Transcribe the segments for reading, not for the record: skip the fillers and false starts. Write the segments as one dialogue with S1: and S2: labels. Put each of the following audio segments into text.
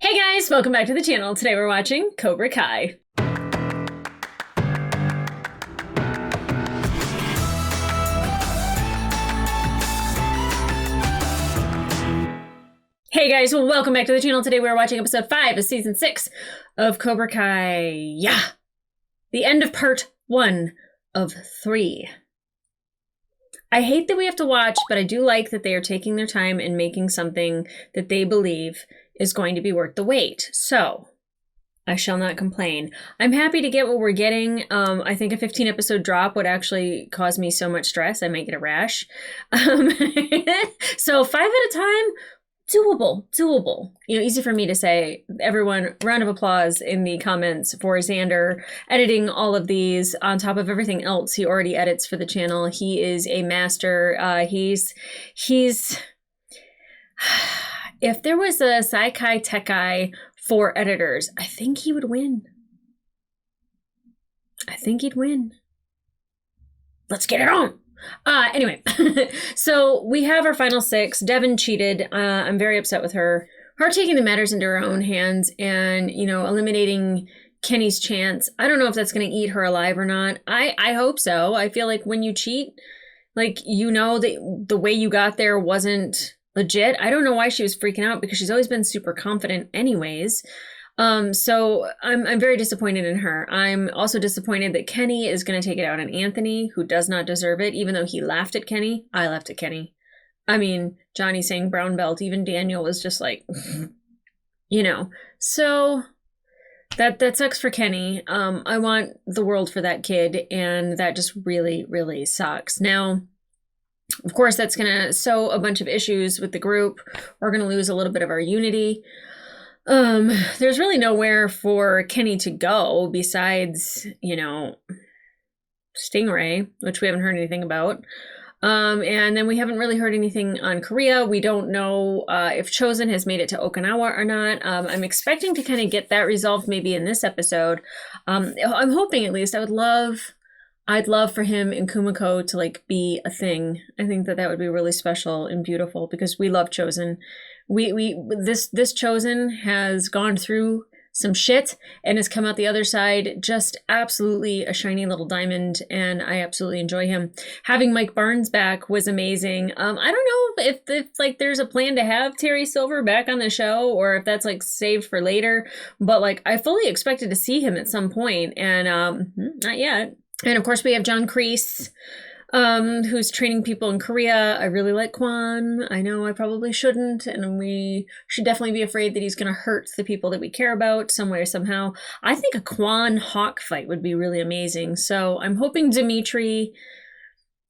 S1: Hey guys, welcome back to the channel. Today we're watching Cobra Kai. Hey guys, well, welcome back to the channel. Today we're watching episode 5 of season 6 of Cobra Kai. Yeah, the end of part 1 of 3. I hate that we have to watch, but I do like that they are taking their time and making something that they believe is going to be worth the wait. So, I shall not complain. I'm happy to get what we're getting. I think a 15 episode drop would actually cause me so much stress. I might get a rash. So 5 at a time, doable. You know, easy for me to say. Everyone, round of applause in the comments for Xander editing all of these on top of everything else he already edits for the channel. He is a master. He's if there was a Saikai Tekai for editors, I think he would win. I think he'd win. Let's get it on. Anyway, so we have our final 6. Devin cheated. I'm very upset with her. Her taking the matters into her own hands and, you know, eliminating Kenny's chance. I don't know if that's going to eat her alive or not. I hope so. I feel like when you cheat, like, you know, the way you got there wasn't legit. I don't know why she was freaking out because she's always been super confident anyways. So I'm very disappointed in her. I'm also disappointed that Kenny is going to take it out on Anthony, who does not deserve it, even though he laughed at Kenny. I laughed at Kenny. I mean, Johnny saying brown belt, even Daniel was just like, you know. So that sucks for Kenny. I want the world for that kid, and that just really, really sucks. Now, of course, that's going to sow a bunch of issues with the group. We're going to lose a little bit of our unity. There's really nowhere for Kenny to go besides, you know, Stingray, which we haven't heard anything about. And then we haven't really heard anything on Korea. We don't know if Chosen has made it to Okinawa or not. I'm expecting to kind of get that resolved maybe in this episode. I'm hoping, at least. I'd love for him and Kumiko to like be a thing. I think that would be really special and beautiful because we love Chosen. This Chosen has gone through some shit and has come out the other side just absolutely a shiny little diamond, and I absolutely enjoy him. Having Mike Barnes back was amazing. I don't know if like there's a plan to have Terry Silver back on the show or if that's like saved for later, but like I fully expected to see him at some point, and not yet. And of course we have John Kreese, who's training people in Korea. I really like Kwan. I know I probably shouldn't, and we should definitely be afraid that he's going to hurt the people that we care about some way or somehow. I think a Kwan Hawk fight would be really amazing. So I'm hoping Dimitri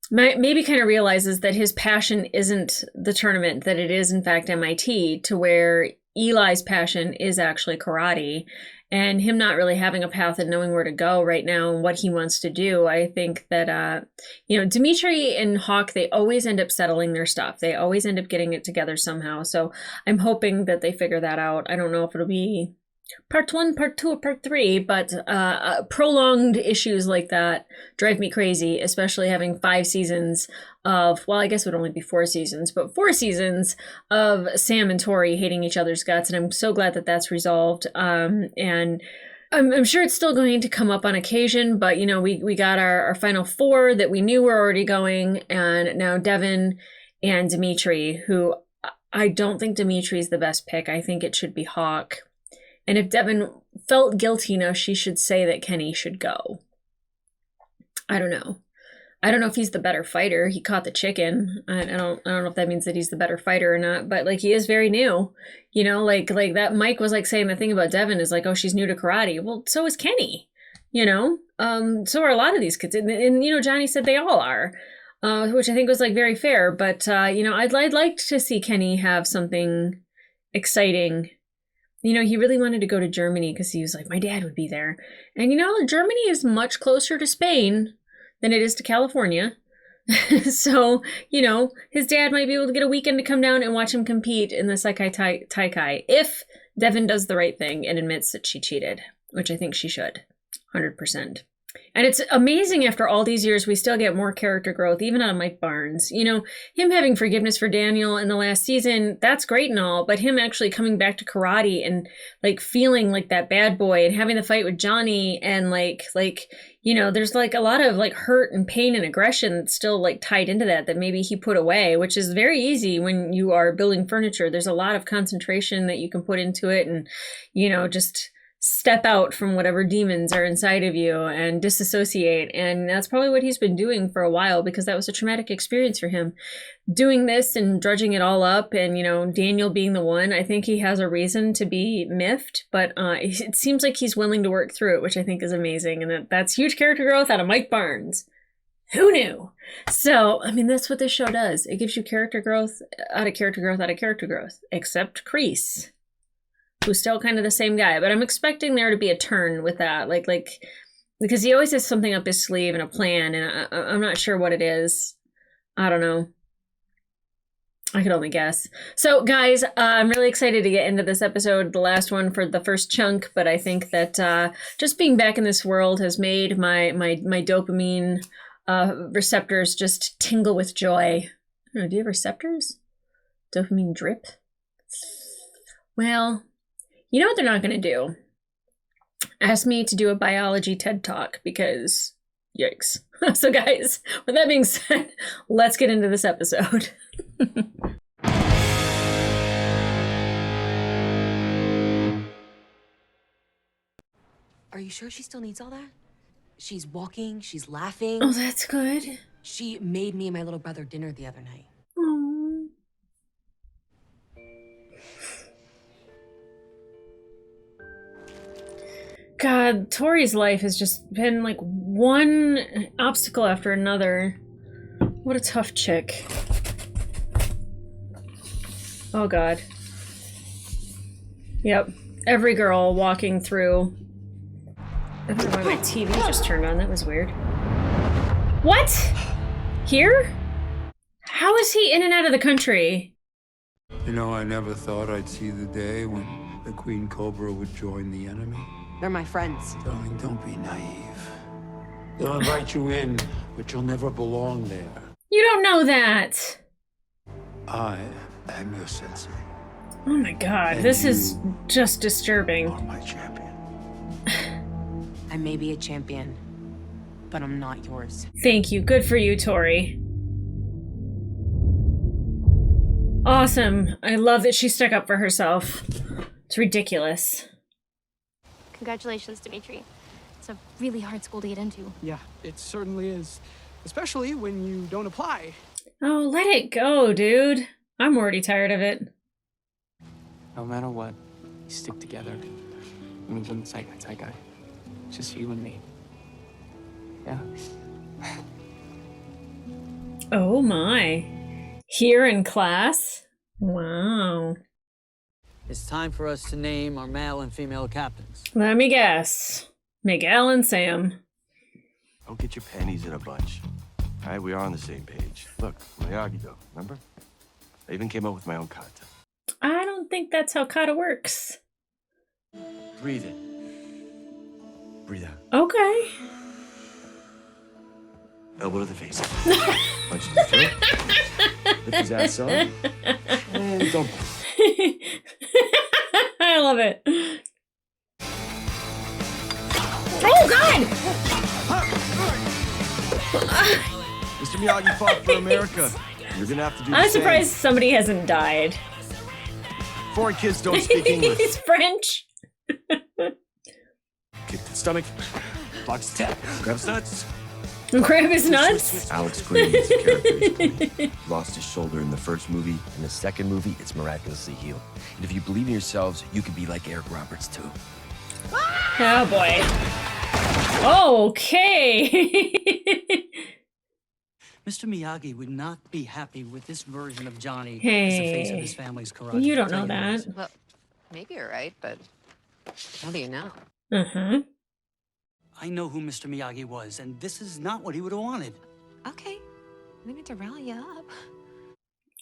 S1: maybe kind of realizes that his passion isn't the tournament, that it is in fact MIT, to where Eli's passion is actually karate. And him not really having a path and knowing where to go right now and what he wants to do. I think that, you know, Dimitri and Hawk, they always end up settling their stuff. They always end up getting it together somehow. So I'm hoping that they figure that out. I don't know if it'll be part 1, part 2, or part 3, but prolonged issues like that drive me crazy, especially having 5 seasons of, well, I guess it would only be 4 seasons, but 4 seasons of Sam and Tori hating each other's guts, and I'm so glad that that's resolved. And I'm sure it's still going to come up on occasion, but, you know, we got our final 4 that we knew were already going, and now Devin and Dimitri, who I don't think Dimitri's the best pick. I think it should be Hawk. And if Devin felt guilty enough, she should say that Kenny should go. I don't know. I don't know if he's the better fighter. He caught the chicken. I don't know if that means that he's the better fighter or not, but like he is very new. You know, like that Mike was like saying the thing about Devin is like, oh, she's new to karate. Well, so is Kenny, you know? So are a lot of these kids. And you know, Johnny said they all are. Which I think was like very fair, but you know, I'd like to see Kenny have something exciting. You know, he really wanted to go to Germany because he was like, my dad would be there. And, you know, Germany is much closer to Spain than it is to California. So, you know, his dad might be able to get a weekend to come down and watch him compete in the Saikai Taikai if Devin does the right thing and admits that she cheated, which I think she should. 100%. And it's amazing after all these years, we still get more character growth, even out of Mike Barnes. You know, him having forgiveness for Daniel in the last season, that's great and all, but him actually coming back to karate and like feeling like that bad boy and having the fight with Johnny and you know, there's like a lot of like hurt and pain and aggression that's still like tied into that maybe he put away, which is very easy when you are building furniture. There's a lot of concentration that you can put into it and, you know, just step out from whatever demons are inside of you and disassociate. And that's probably what he's been doing for a while, because that was a traumatic experience for him. Doing this and drudging it all up, and, you know, Daniel being the one, I think he has a reason to be miffed, but it seems like he's willing to work through it, which I think is amazing. And that's huge character growth out of Mike Barnes. Who knew? So, I mean, that's what this show does. It gives you character growth out of character growth out of character growth, except Kreese, who's still kind of the same guy, but I'm expecting there to be a turn with that, like because he always has something up his sleeve and a plan, and I'm not sure what it is. I don't know. I could only guess. So, guys, I'm really excited to get into this episode, the last one for the first chunk, but I think that just being back in this world has made my dopamine receptors just tingle with joy. I don't know, do you have receptors? Dopamine drip? Well, you know what they're not going to do? Ask me to do a biology TED Talk, because yikes. So guys, with that being said, let's get into this episode.
S2: Are you sure she still needs all that? She's walking, she's laughing.
S1: Oh, that's good.
S2: She made me and my little brother dinner the other night.
S1: Aww. God, Tori's life has just been like one obstacle after another. What a tough chick. Oh God. Yep. Every girl walking through. I don't know why my TV just turned on. That was weird. What? Here? How is he in and out of the country?
S3: You know, I never thought I'd see the day when the Queen Cobra would join the enemy.
S2: They're my friends.
S3: Darling, don't be naive. They'll invite you in, but you'll never belong there.
S1: You don't know that.
S3: I am your sensei.
S1: Oh my God,
S3: And
S1: this
S3: you
S1: is just disturbing.
S3: are my champion.
S2: I may be a champion, but I'm not yours.
S1: Thank you. Good for you, Tori. Awesome. I love that she stuck up for herself. It's ridiculous.
S4: Congratulations, Dimitri. It's a really hard school to get into.
S5: Yeah, it certainly is. Especially when you don't apply.
S1: Oh, let it go, dude. I'm already tired of it.
S5: No matter what, we stick together. And we wouldn't say guy. Just you and me. Yeah.
S1: Oh my. Here in class? Wow.
S6: It's time for us to name our male and female captains.
S1: Let me guess. Miguel and Sam.
S7: Don't get your panties in a bunch. All right, we are on the same page. Look, Miyagi-Do, remember? I even came up with my own kata.
S1: I don't think that's how kata works.
S7: Breathe in. Breathe out.
S1: Okay.
S7: Elbow to the face. Punch to the throat. Lift his ass up. And don't.
S1: I love it. Oh, God!
S7: Mr. Miyagi fought for America. You're gonna have to do the
S1: I'm
S7: same.
S1: surprised somebody hasn't died.
S7: Foreign kids don't speak English.
S1: He's French.
S7: Kick to the stomach. Box tap. Grab his nuts.
S1: Grab his nuts.
S7: Alex Green is a character he's playing. Lost his shoulder in the first movie. In the second movie, it's miraculously healed. And if you believe in yourselves, you can be like Eric Roberts too.
S1: Oh boy. Okay.
S6: Mr. Miyagi would not be happy with this version of Johnny as the
S1: Hey.
S6: face of his family's karate.
S1: You don't
S6: Tell
S1: know
S6: you
S1: that.
S6: what.
S8: Well, maybe you're right, but how do you know?
S1: Uh-huh.
S6: I know who Mr. Miyagi was, and this is not what he would have wanted.
S8: Okay, we need to rally you up.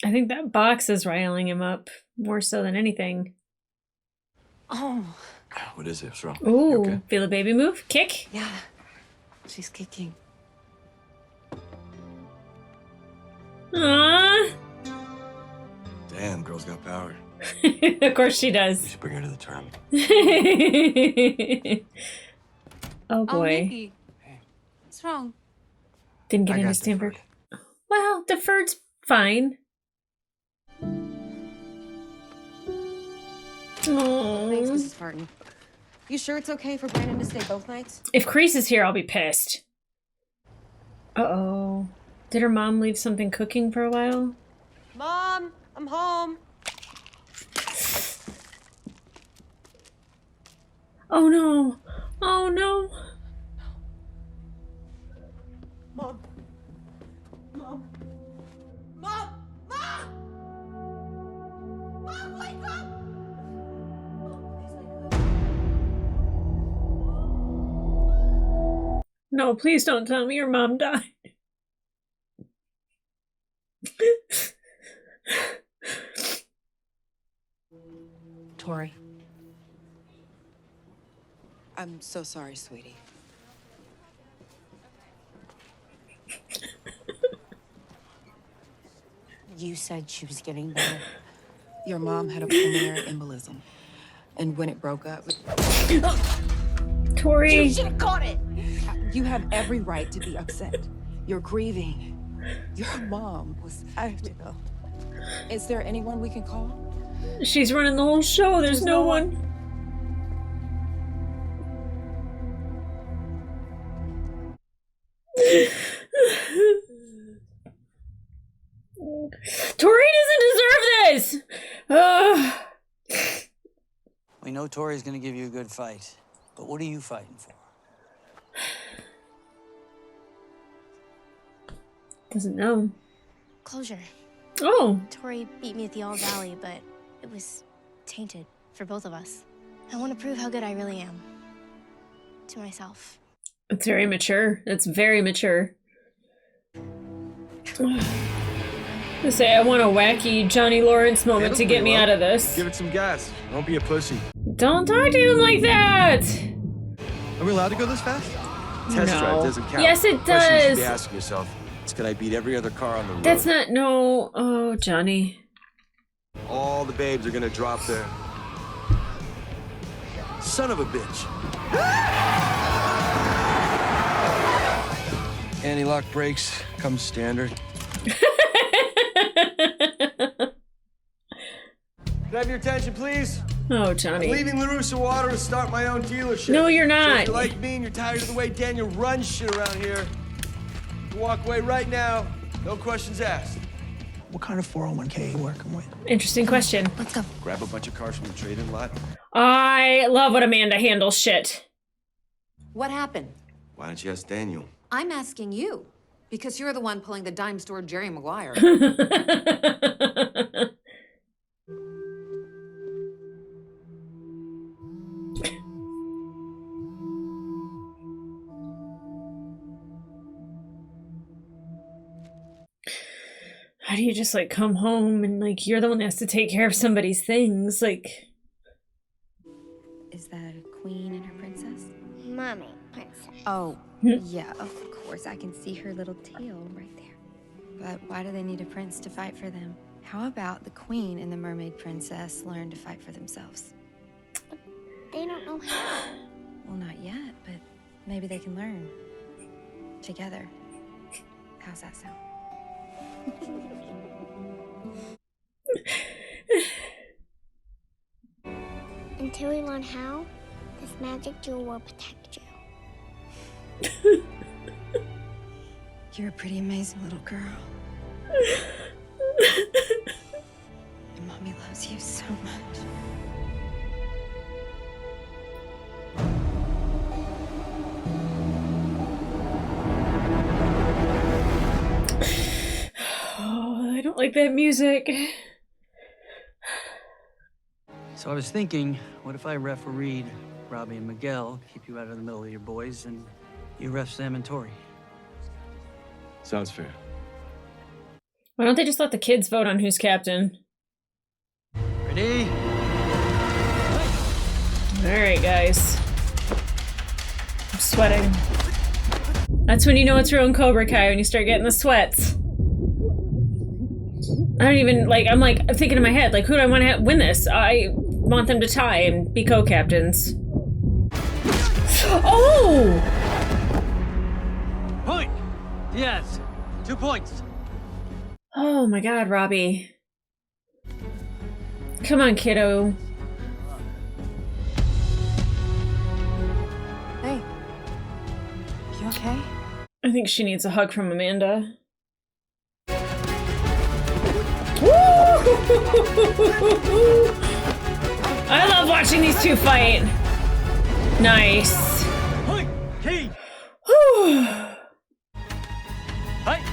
S1: I think that box is riling him up more so than anything.
S8: Oh,
S7: What is it? What's wrong?
S1: Ooh,
S7: You okay?
S1: feel a baby move? Kick?
S8: yeah.
S2: She's kicking.
S1: Aww.
S7: Damn, girl's got power.
S1: Of course she
S7: We
S1: does.
S7: should bring her to the tournament.
S1: Oh boy.
S2: Nikki. What's wrong?
S1: Didn't get
S5: I
S1: into
S5: got
S1: Stanford.
S5: deferred.
S1: Well, deferred's fine.
S2: Thanks,
S1: Aww.
S2: Mrs. Martin. You sure it's okay for Brandon to stay both nights?
S1: If Crease is here, I'll be pissed. Uh-oh. Did her mom leave something cooking for a while?
S2: Mom, I'm home.
S1: Oh no. Oh no.
S2: Mom. Mom. Mom! Mom! Mom, wake up!
S1: No, please don't tell me your mom died.
S2: Tori. I'm so sorry, sweetie. You said she was getting better. Your mom had a pulmonary embolism. And when it broke up...
S1: Tori.
S2: You should have caught it! You have every right to be upset. You're grieving. Your mom was... Is there anyone we can call?
S1: She's running the whole show. There's no one. Tori doesn't deserve this. Ugh.
S6: We know Tori's gonna give you a good fight, but what are you fighting for?
S1: Doesn't know.
S4: Closure.
S1: Oh,
S4: Tori beat me at the All Valley, but it was tainted for both of us. I want to prove how good I really am. To myself.
S1: it's very mature. It's very mature. I say I want a wacky Johnny Lawrence moment to get me out of this.
S7: Give it some gas. Don't be a pussy.
S1: Don't talk to him like that.
S7: Are we allowed to go this fast? Test
S1: No.
S7: drive doesn't count.
S1: Yes, it
S7: Question you should
S1: does.
S7: be asking yourself, it's can I beat every other car on the road?
S1: That's not no. Oh, Johnny.
S7: All the babes are gonna drop their... Son of a bitch. Anti-lock brakes comes standard. Can I have your attention, please?
S1: Oh,
S7: I'm
S1: Johnny.
S7: leaving LaRussa Water to start my own dealership.
S1: No, you're
S7: So
S1: not.
S7: if you like me and you're tired of the way Daniel runs shit around here, you walk away right now. No questions asked.
S9: What kind of 401k are you working with?
S1: Interesting question.
S2: Let's go.
S7: Grab a bunch of cars from the trade-in lot.
S1: I love when Amanda handles shit.
S8: What happened?
S7: Why don't you ask Daniel?
S8: I'm asking you. Because you're the one pulling the dime store Jerry Maguire.
S1: How do you just like come home and like you're the one that has to take care of somebody's things? Like,
S10: Is that a queen and her princess?
S4: Mommy, princess.
S10: Oh, yeah, of course. I can see her little tail right there. But why do they need a prince to fight for them? How about the queen and the mermaid princess learn to fight for themselves?
S4: They don't know how.
S10: Well, not yet, but maybe they can learn. Together. How's that sound?
S4: Until we learn how, this magic jewel will protect you.
S10: You're a pretty amazing little girl. And Mommy loves you so much.
S1: oh, I don't like that music.
S6: So I was thinking, what if I refereed Robbie and Miguel, keep you out of the middle of your boys, and you ref Sam and Tori?
S7: Sounds fair.
S1: Why don't they just let the kids vote on who's captain?
S6: Ready?
S1: All right, guys. I'm sweating. That's when you know it's real in Cobra Kai, when you start getting the sweats. I don't even, like, I'm thinking in my head, like, who do I want to win this? I want them to tie and be co-captains. Oh!
S6: Point! Yes, 2 points.
S1: Oh my god, Robbie. Come on, kiddo.
S2: Hey. You okay?
S1: I think she needs a hug from Amanda. I love watching these two fight. Nice.
S6: Point! Key! Hey!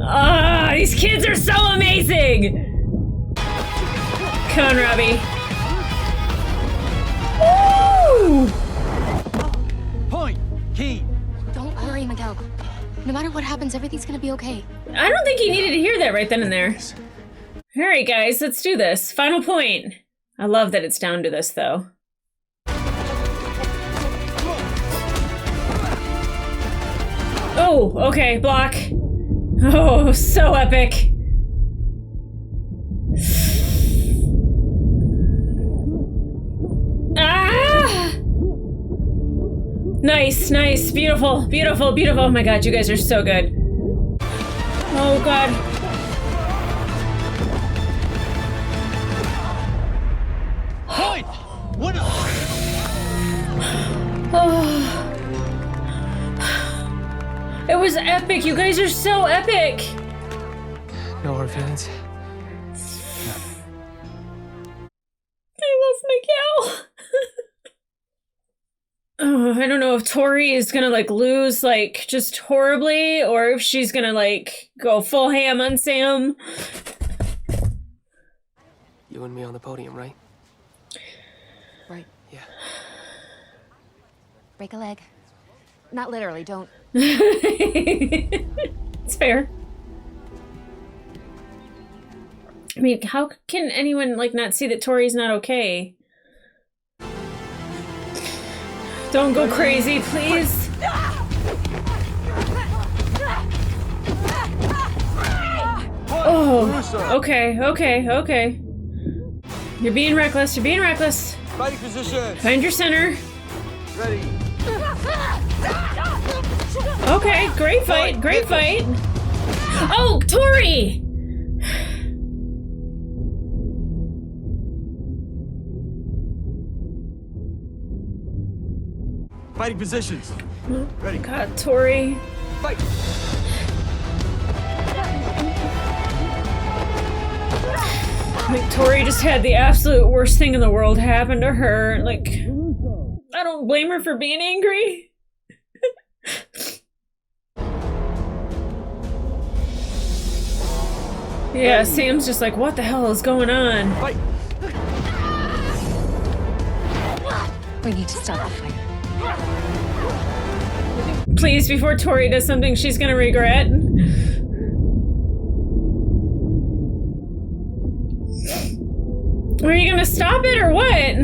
S1: Ah, these kids are so amazing! Come on, Robbie. Woo!
S6: Point! Key!
S4: Don't worry, Miguel. No matter what happens, everything's gonna be okay.
S1: I don't think he needed to hear that right then and there. Alright, guys, let's do this. Final point. I love that it's down to this, though. Oh, okay, block. Oh, so epic. Ah! Nice, nice, beautiful, beautiful, beautiful. Oh my god, you guys are so good. Oh god.
S6: Point! What?
S1: Oh. It was epic. You guys are so epic.
S5: No hard feelings.
S1: I love Miguel. Oh, I don't know if Tori is gonna like lose like just horribly, or if she's gonna like go full ham on Sam.
S5: You and me on the podium, right?
S8: Right.
S5: Yeah.
S8: Break a leg. Not literally, don't.
S1: It's fair. I mean, how can anyone like not see that Tori's not okay? Don't go crazy, please. Oh, okay, okay, okay. You're being reckless, you're being reckless.
S7: Fighting position.
S1: Find your center.
S7: Ready.
S1: Okay, great fight, great fight. Oh, Tori!
S7: Fighting positions. Ready.
S1: God, Tori.
S7: Fight.
S1: Like, Tori just had the absolute worst thing in the world happen to her. Like, I don't blame her for being angry. Yeah, Sam's just like, what the hell is going on?
S7: Fight.
S8: We need to stop the fight.
S1: Please, before Tori does something she's gonna regret. Are you gonna stop it or what?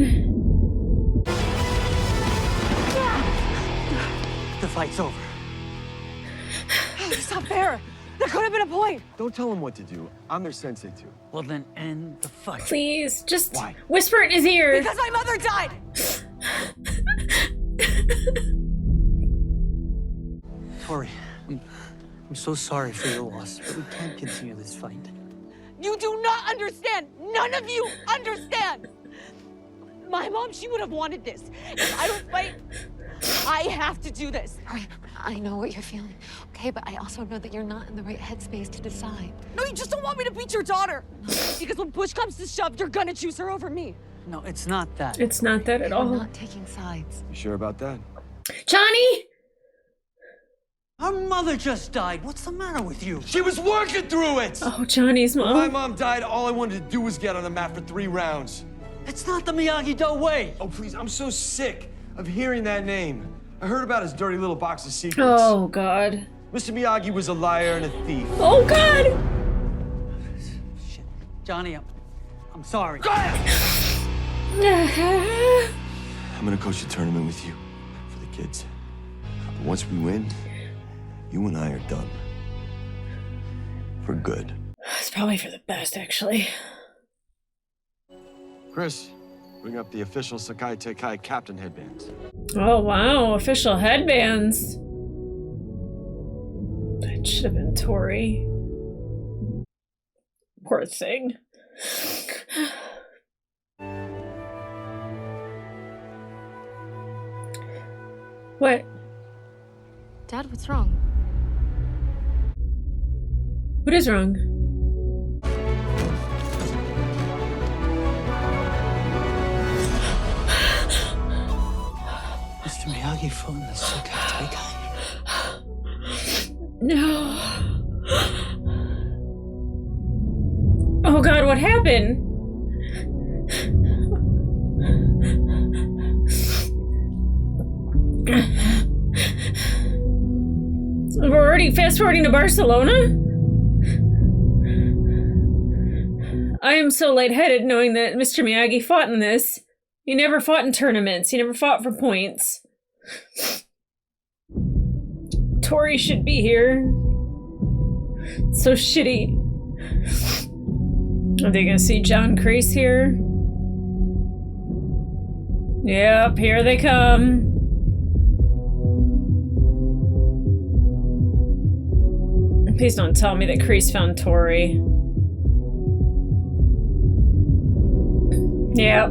S6: The fight's over.
S2: It's not fair. There could have been a point.
S7: Don't tell him what to do. I'm their sensei too.
S6: Well, then end the fight.
S1: Please, just
S7: Why?
S1: whisper it in his ear.
S2: Because my mother died.
S6: Tori, I'm so sorry for your loss, but we can't continue this fight.
S2: You do not understand. None of you understand. My mom, she would have wanted this. If I don't fight, I have to do this.
S8: I know what you're feeling, okay? But I also know that you're not in the right headspace to decide.
S2: No, you just don't want me to beat your daughter. Because when push comes to shove, you're gonna choose her over me.
S6: No, it's not that.
S1: It's not that at
S8: We're
S1: all.
S8: not taking sides.
S7: You sure about that?
S1: Johnny!
S6: Our mother just died. What's the matter with you?
S7: She was working through it!
S1: Oh, Johnny's
S7: When my
S1: mom.
S7: mom died, all I wanted to do was get on the mat for 3 rounds.
S6: It's not the Miyagi-Do way.
S7: Oh, please, I'm so sick of hearing that name. I heard about his dirty little box of secrets.
S1: Oh, God.
S7: Mr. Miyagi was a liar and a thief.
S1: Oh, God!
S6: Shit. Johnny, I'm sorry.
S7: Go ahead! I'm gonna coach the tournament with you for the kids. But once we win, you and I are done. For good.
S1: It's probably for the best, actually.
S7: Chris, bring up the official Sakai Tekai captain headbands.
S1: Oh, wow. Official headbands. That should have been Tori. Poor thing. What?
S4: Dad, what's wrong?
S1: What is wrong?
S6: Mr. Miyagi phoned the Sakai guy.
S1: No. Oh God, what happened? We're already fast forwarding to Barcelona? I am so lightheaded knowing that Mr. Miyagi fought in this. He never fought in tournaments. He never fought for points. Tori should be here. It's so shitty. Are they gonna see John Kreese here? Yep, here they come. Please don't tell me that Kreese found Tori. Yep.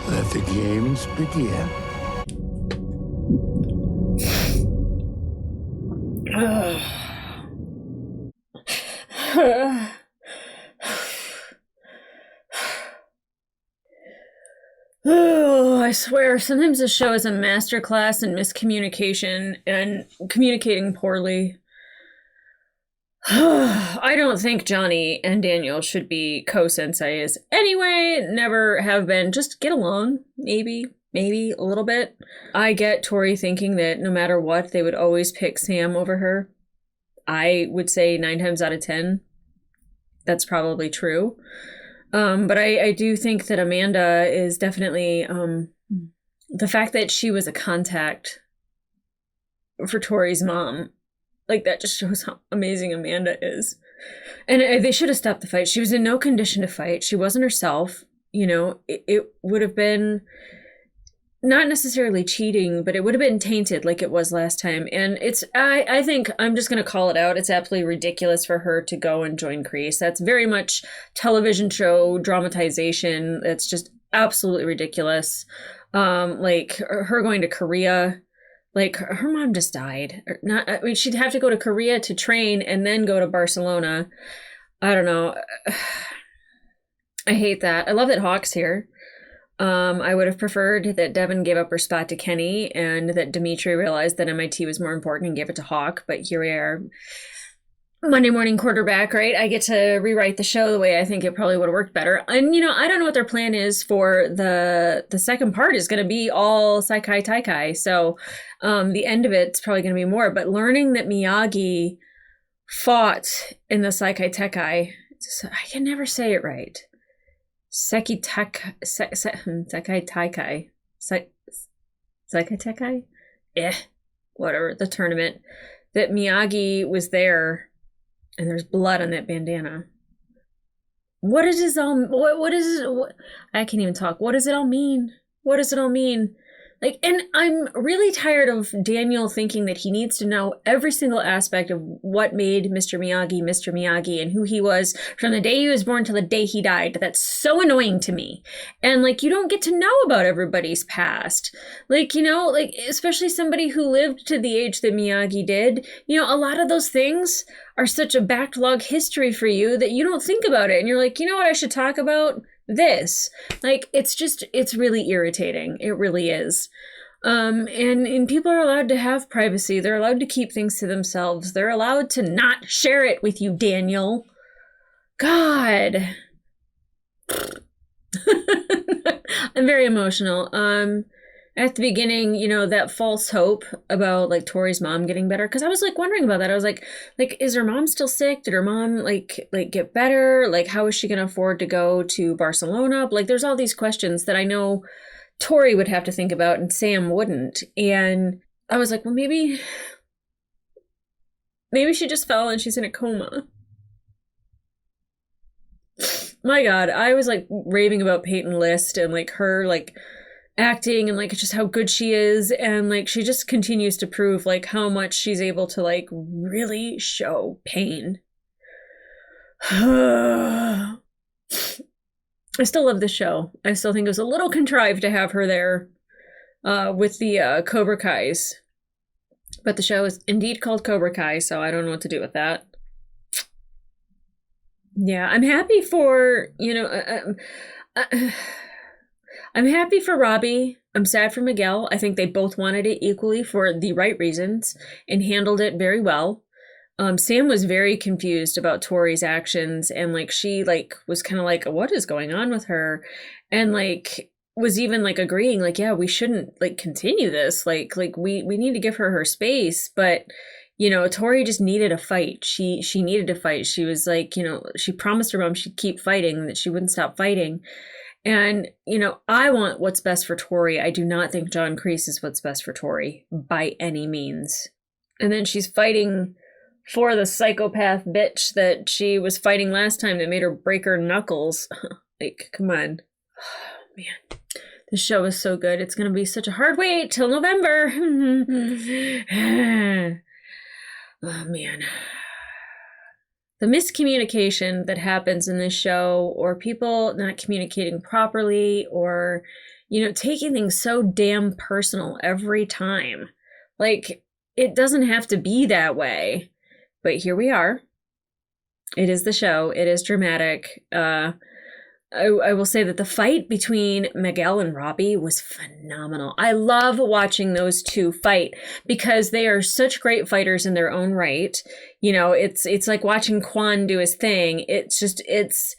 S3: Let the games begin.
S1: Oh, I swear, sometimes this show is a masterclass in miscommunication and communicating poorly. I don't think Johnny and Daniel should be co-senseis anyway, never have been. Just get along, maybe a little bit. I get Tori thinking that no matter what, they would always pick Sam over her. I would say 9 times out of 10, that's probably true. But I do think that Amanda is definitely, the fact that she was a contact for Tori's mom, like that just shows how amazing Amanda is. And they should have stopped the fight. She was in no condition to fight. She wasn't herself. You know, it would have been not necessarily cheating, but it would have been tainted like it was last time. And I think I'm just going to call it out. It's absolutely ridiculous for her to go and join Kreese. That's very much television show dramatization. It's just absolutely ridiculous. Like her going to Korea, like her mom just died. I mean, she'd have to go to Korea to train and then go to Barcelona. I don't know. I hate that. I love that Hawk's here. I would have preferred that Devin gave up her spot to Kenny and that Dimitri realized that MIT was more important and gave it to Hawk. But here we are, Monday morning quarterback, right? I get to rewrite the show the way I think it probably would have worked better. And, you know, I don't know what their plan is for the second part is going to be all Sakai Taikai. So the end of it's probably going to be more. But learning that Miyagi fought in the Sakai Taikai, I can never say it right. Sakai Taikai. Whatever, the tournament, that Miyagi was there and there's blood on that bandana. What is this all, what is it, I can't even talk. What does it all mean? What does it all mean? Like, and I'm really tired of Daniel thinking that he needs to know every single aspect of what made Mr. Miyagi and who he was from the day he was born till the day he died. That's so annoying to me. And like, you don't get to know about everybody's past. Like, you know, like, especially somebody who lived to the age that Miyagi did, you know, a lot of those things are such a backlog history for you that you don't think about it. And you're like, you know what I should talk about? This. Like, it's really irritating. It really is. And people are allowed to have privacy. They're allowed to keep things to themselves. They're allowed to not share it with you, Daniel. God. I'm very emotional. And at the beginning, you know, that false hope about like Tori's mom getting better. Cause I was like wondering about that. I was like, is her mom still sick? Did her mom like get better? Like, how is she going to afford to go to Barcelona? Like, there's all these questions that I know Tori would have to think about and Sam wouldn't. And I was like, well, maybe she just fell and she's in a coma. My God, I was like raving about Peyton List and like her like acting and like just how good she is, and like she just continues to prove like how much she's able to like really show pain. I still love the show. I still think it was a little contrived to have her there with the Cobra Kais, but the show is indeed called Cobra Kai, so I don't know what to do with that. Yeah, I'm happy for, you know, I'm happy for Robbie. I'm sad for Miguel. I think they both wanted it equally for the right reasons and handled it very well. Sam was very confused about Tori's actions, and like she like was kind of like, what is going on with her? And like was even like agreeing like, yeah, we shouldn't like continue this. Like we need to give her space. But you know, Tori just needed a fight. She needed to fight. She was like, you know, she promised her mom she'd keep fighting, that she wouldn't stop fighting. And, you know, I want what's best for Tori. I do not think John Kreese is what's best for Tori by any means. And then she's fighting for the psychopath bitch that she was fighting last time that made her break her knuckles. Like, come on. Oh, man. This show is so good. It's going to be such a hard wait till November. Oh, man. The miscommunication that happens in this show, or people not communicating properly, or, you know, taking things so damn personal every time. Like, it doesn't have to be that way. But here we are. It is the show. It is dramatic. I will say that the fight between Miguel and Robbie was phenomenal. I love watching those two fight because they are such great fighters in their own right. You know, it's like watching Quan do his thing. It's just, it's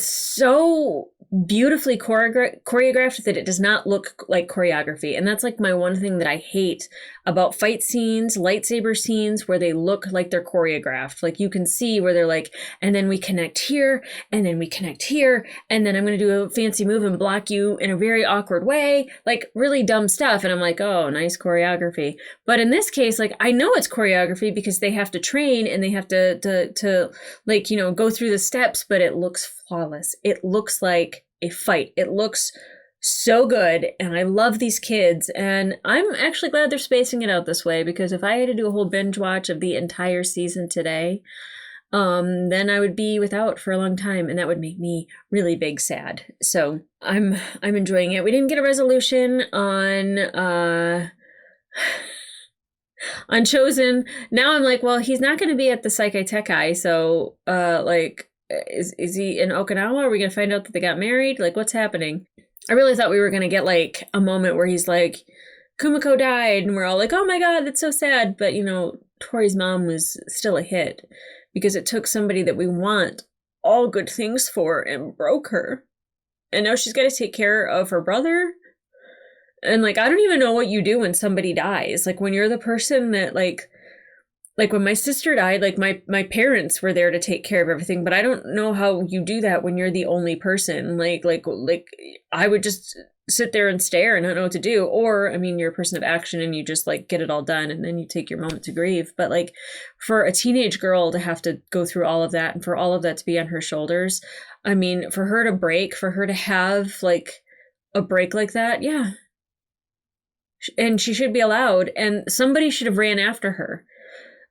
S1: so beautifully choreographed that it does not look like choreography. And that's like my one thing that I hate about fight scenes, lightsaber scenes, where they look like they're choreographed. Like you can see where they're like, and then we connect here, and then we connect here, and then I'm going to do a fancy move and block you in a very awkward way, like really dumb stuff. And I'm like, oh, nice choreography. But in this case, like, I know it's choreography because they have to train and they have to like, you know, go through the steps, but it looks flawless. It looks like a fight. It looks so good, and I love these kids, and I'm actually glad they're spacing it out this way, because if I had to do a whole binge watch of the entire season today, then I would be without for a long time, and that would make me really big sad. So I'm enjoying it. We didn't get a resolution on Chosen. Now I'm like, well, he's not going to be at the Psyche Tekai, so like, is he in Okinawa? Are we going to find out that they got married? Like, what's happening? I really thought we were going to get like a moment where he's like, Kumiko died, and we're all like, oh my God, that's so sad. But, you know, Tori's mom was still a hit because it took somebody that we want all good things for and broke her. And now she's got to take care of her brother. And like, I don't even know what you do when somebody dies. Like when you're the person that like when my sister died, like my parents were there to take care of everything, but I don't know how you do that when you're the only person. Like I would just sit there and stare and not know what to do. Or, I mean, you're a person of action and you just like get it all done and then you take your moment to grieve. But like for a teenage girl to have to go through all of that and for all of that to be on her shoulders, I mean, for her to break, for her to have like a break like that, yeah. And she should be allowed, and somebody should have ran after her.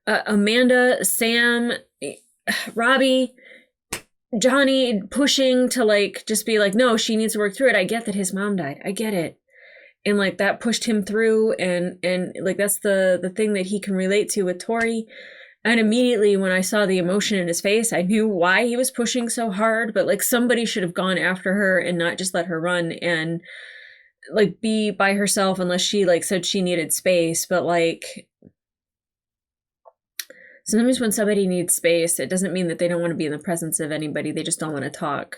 S1: Amanda, Sam, Robbie, Johnny pushing to like just be like, no, she needs to work through it. I get that his mom died. I get it. And like that pushed him through, and like that's the thing that he can relate to with Tori. And immediately when I saw the emotion in his face, I knew why he was pushing so hard, but like somebody should have gone after her and not just let her run and like be by herself unless she like said she needed space. But like sometimes when somebody needs space, it doesn't mean that they don't want to be in the presence of anybody. They just don't want to talk.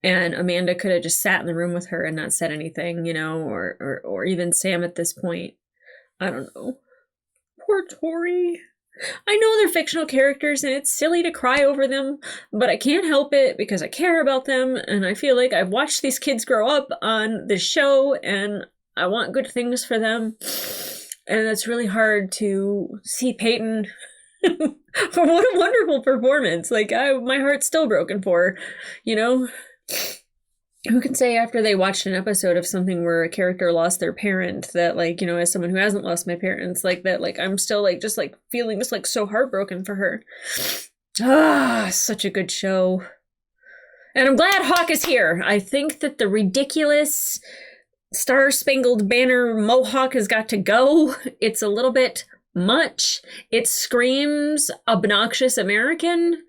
S1: And Amanda could have just sat in the room with her and not said anything, you know, or even Sam at this point. I don't know. Poor Tori. I know they're fictional characters and it's silly to cry over them, but I can't help it because I care about them and I feel like I've watched these kids grow up on this show and I want good things for them. And it's really hard to see Peyton. What a wonderful performance. Like, my heart's still broken for her, you know? Who can say after they watched an episode of something where a character lost their parent that, like, you know, as someone who hasn't lost my parents, like, that, like, I'm still, like, just, like, feeling just, like, so heartbroken for her. Such a good show. And I'm glad Hawk is here. I think that the ridiculous Star-Spangled Banner mohawk has got to go. It's a little bit much. It screams obnoxious American.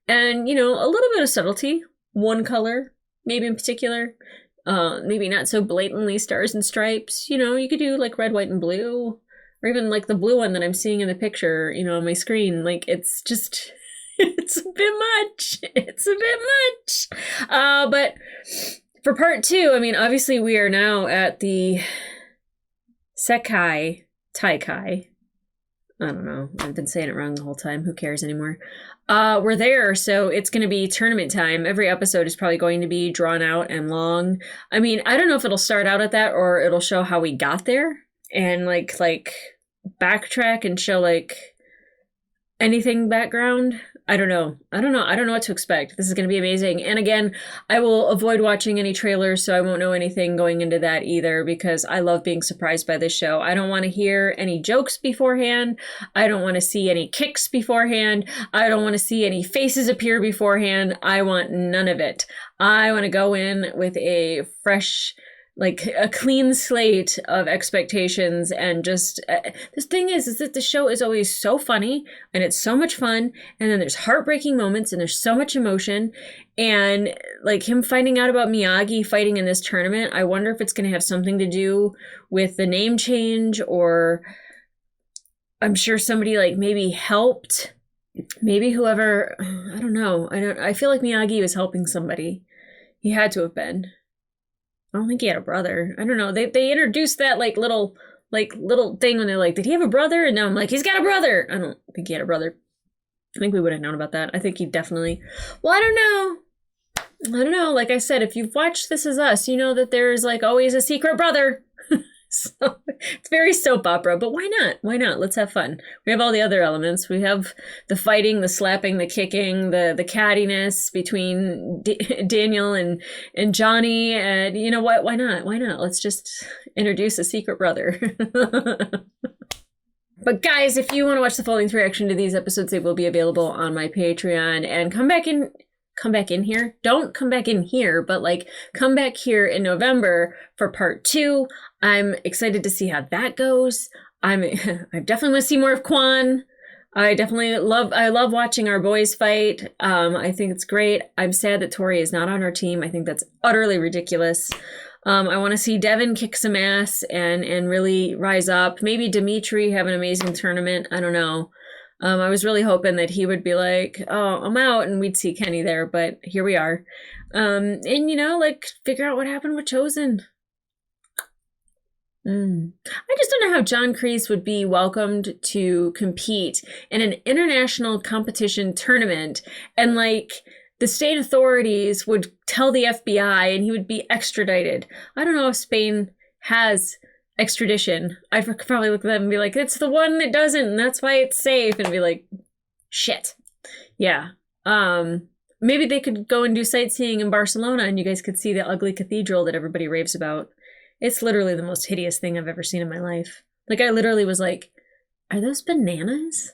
S1: And, you know, a little bit of subtlety. One color. Maybe in particular, maybe not so blatantly stars and stripes. You know, you could do like red, white, and blue, or even like the blue one that I'm seeing in the picture, you know, on my screen. Like, it's just, it's a bit much. It's a bit much. But for part 2, I mean, obviously we are now at the Sekai Taikai. I don't know. I've been saying it wrong the whole time. Who cares anymore? We're there, so it's going to be tournament time. Every episode is probably going to be drawn out and long. I mean, I don't know if it'll start out at that or it'll show how we got there and like backtrack and show like anything background. I don't know. I don't know what to expect. This is going to be amazing. And again, I will avoid watching any trailers, so I won't know anything going into that either, because I love being surprised by this show. I don't want to hear any jokes beforehand. I don't want to see any kicks beforehand. I don't want to see any faces appear beforehand. I want none of it. I want to go in with a fresh, like a clean slate of expectations. And just the thing is that the show is always so funny and it's so much fun, and then there's heartbreaking moments and there's so much emotion. And like him finding out about Miyagi fighting in this tournament, I wonder if it's going to have something to do with the name change, or I'm sure somebody like maybe helped, maybe whoever, I don't know. I feel like Miyagi was helping somebody. He had to have been. I don't think he had a brother. I don't know. They introduced that little thing when they're like, did he have a brother? And now I'm like, he's got a brother. I don't think he had a brother. I think we would have known about that. I think he definitely, well, I don't know. Like I said, if you've watched This Is Us, you know that there's like always a secret brother. So it's very soap opera, but why not? Why not? Let's have fun. We have all the other elements. We have the fighting, the slapping, the kicking, the cattiness between Daniel and Johnny. And you know what? Why not? Why not? Let's just introduce a secret brother. But guys, if you want to watch the full length reaction to these episodes, they will be available on my Patreon. And come back in here. Don't come back in here, but like come back here in November for part 2. I'm excited to see how that goes. I definitely want to see more of Quan. I love watching our boys fight. I think it's great. I'm sad that Tori is not on our team. I think that's utterly ridiculous. I want to see Devin kick some ass and really rise up. Maybe Dimitri have an amazing tournament. I don't know. I was really hoping that he would be like, oh, I'm out, and we'd see Kenny there, but here we are. And, you know, like, figure out what happened with Chosen. I just don't know how John Kreese would be welcomed to compete in an international competition tournament, and, like, the state authorities would tell the FBI, and he would be extradited. I don't know if Spain has extradition. I'd probably look at them and be like, it's the one that doesn't, and that's why it's safe, and be like, shit. Yeah. Maybe they could go and do sightseeing in Barcelona and you guys could see the ugly cathedral that everybody raves about. It's literally the most hideous thing I've ever seen in my life. Like, I literally was like, are those bananas?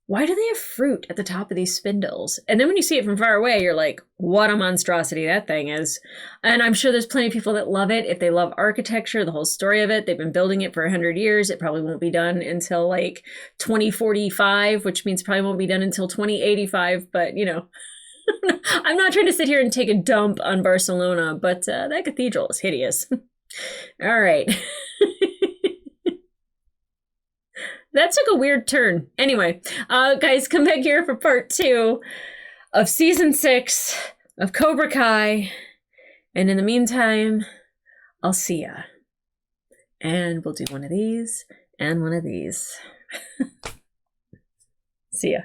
S1: Why do they have fruit at the top of these spindles? And then when you see it from far away, you're like, what a monstrosity that thing is. And I'm sure there's plenty of people that love it. If they love architecture, the whole story of it, they've been building it for 100 years. It probably won't be done until like 2045, which means probably won't be done until 2085. But, you know, I'm not trying to sit here and take a dump on Barcelona, but that cathedral is hideous. All right. That took a weird turn. Anyway, guys, come back here for part 2 of season 6 of Cobra Kai. And in the meantime, I'll see ya. And we'll do one of these and one of these. See ya.